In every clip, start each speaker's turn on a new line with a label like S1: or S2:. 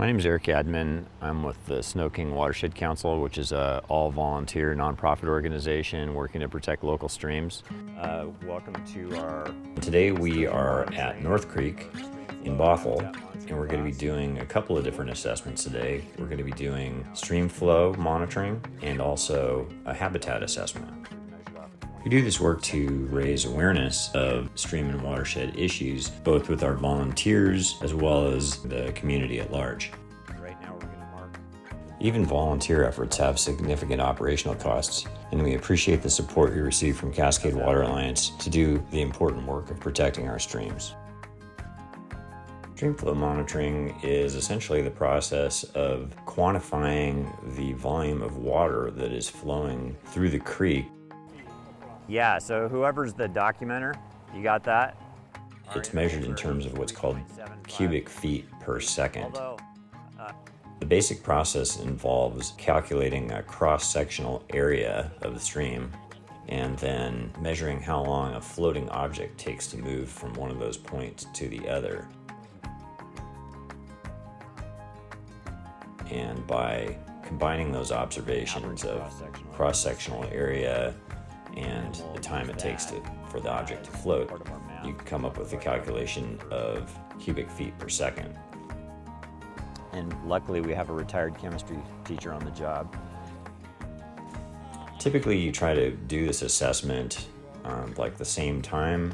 S1: My name is Eric Admin. I'm with the Sno-King Watershed Council, which is an all-volunteer nonprofit organization working to protect local streams. Welcome to our... Today we are at North Creek in Bothell, and we're going to be doing a couple of different assessments today. We're going to be doing streamflow monitoring and also a habitat assessment. We do this work to raise awareness of stream and watershed issues, both with our volunteers as well as the community at large. Right now we're going to mark. Even volunteer efforts have significant operational costs, and we appreciate the support we receive from Cascade Water Alliance to do the important work of protecting our streams. Streamflow monitoring is essentially the process of quantifying the volume of water that is flowing through the creek.
S2: Yeah, so whoever's the documenter, you got that?
S1: It's measured in terms of what's called cubic feet per second. The basic process involves calculating a cross-sectional area of the stream and then measuring how long a floating object takes to move from one of those points to the other. And by combining those observations of cross-sectional area and the time it takes for the object to float, you come up with a calculation of cubic feet per second.
S2: And luckily we have a retired chemistry teacher on the job.
S1: Typically you try to do this assessment like the same time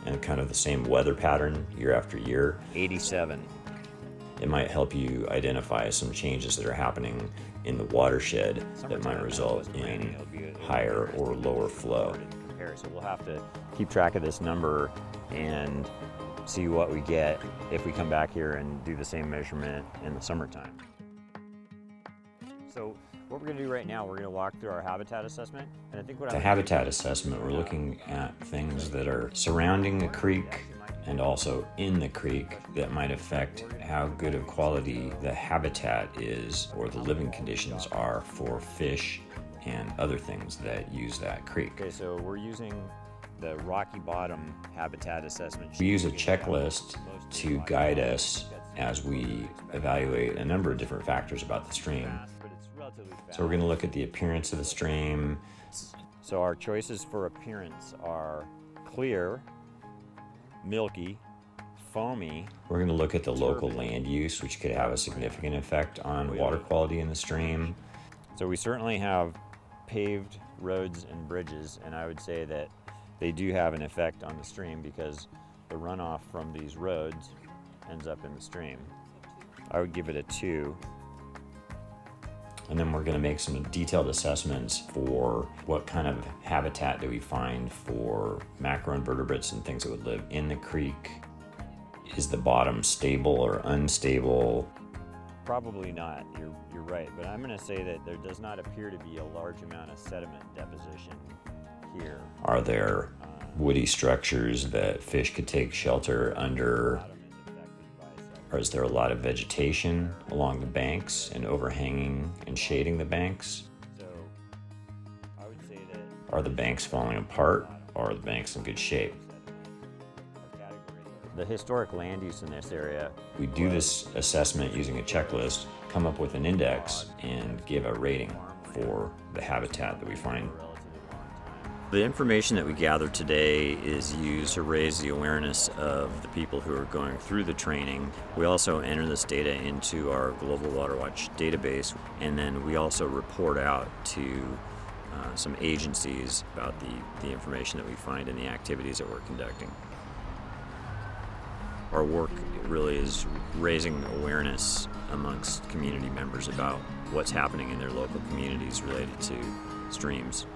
S1: and kind of the same weather pattern year after year.
S2: 87.
S1: It might help you identify some changes that are happening in the watershed that might result in higher or lower flow.
S2: So we'll have to keep track of this number and see what we get if we come back here and do the same measurement in the summertime. So what we're going to do right now, we're going to walk through our habitat assessment. And I think what
S1: the habitat assessment, we're looking at things that are surrounding the creek and also in the creek that might affect how good of quality the habitat is or the living conditions are for fish and other things that use that creek.
S2: Okay, so we're using the Rocky Bottom habitat assessment.
S1: We use a checklist to guide us as we evaluate a number of different factors about the stream. So we're going to look at the appearance of the stream.
S2: So our choices for appearance are clear, milky, foamy.
S1: We're going to look at the local land use, which could have a significant effect on water quality in the stream.
S2: So we certainly have paved roads and bridges, and I would say that they do have an effect on the stream because the runoff from these roads ends up in the stream. I would give it a 2.
S1: And then we're going to make some detailed assessments for what kind of habitat do we find for macroinvertebrates and things that would live in the creek. Is the bottom stable or unstable?
S2: Probably not, you're right, but I'm going to say that there does not appear to be a large amount of sediment deposition here.
S1: Are there woody structures that fish could take shelter under? Or is there a lot of vegetation along the banks and overhanging and shading the banks?
S2: So I would say that...
S1: Are the banks falling apart or are the banks in good shape?
S2: The historic land use in this area.
S1: We do this assessment using a checklist, come up with an index, and give a rating for the habitat that we find. The information that we gather today is used to raise the awareness of the people who are going through the training. We also enter this data into our Global Water Watch database, and then we also report out to some agencies about the information that we find in the activities that we're conducting. Our work really is raising awareness amongst community members about what's happening in their local communities related to streams.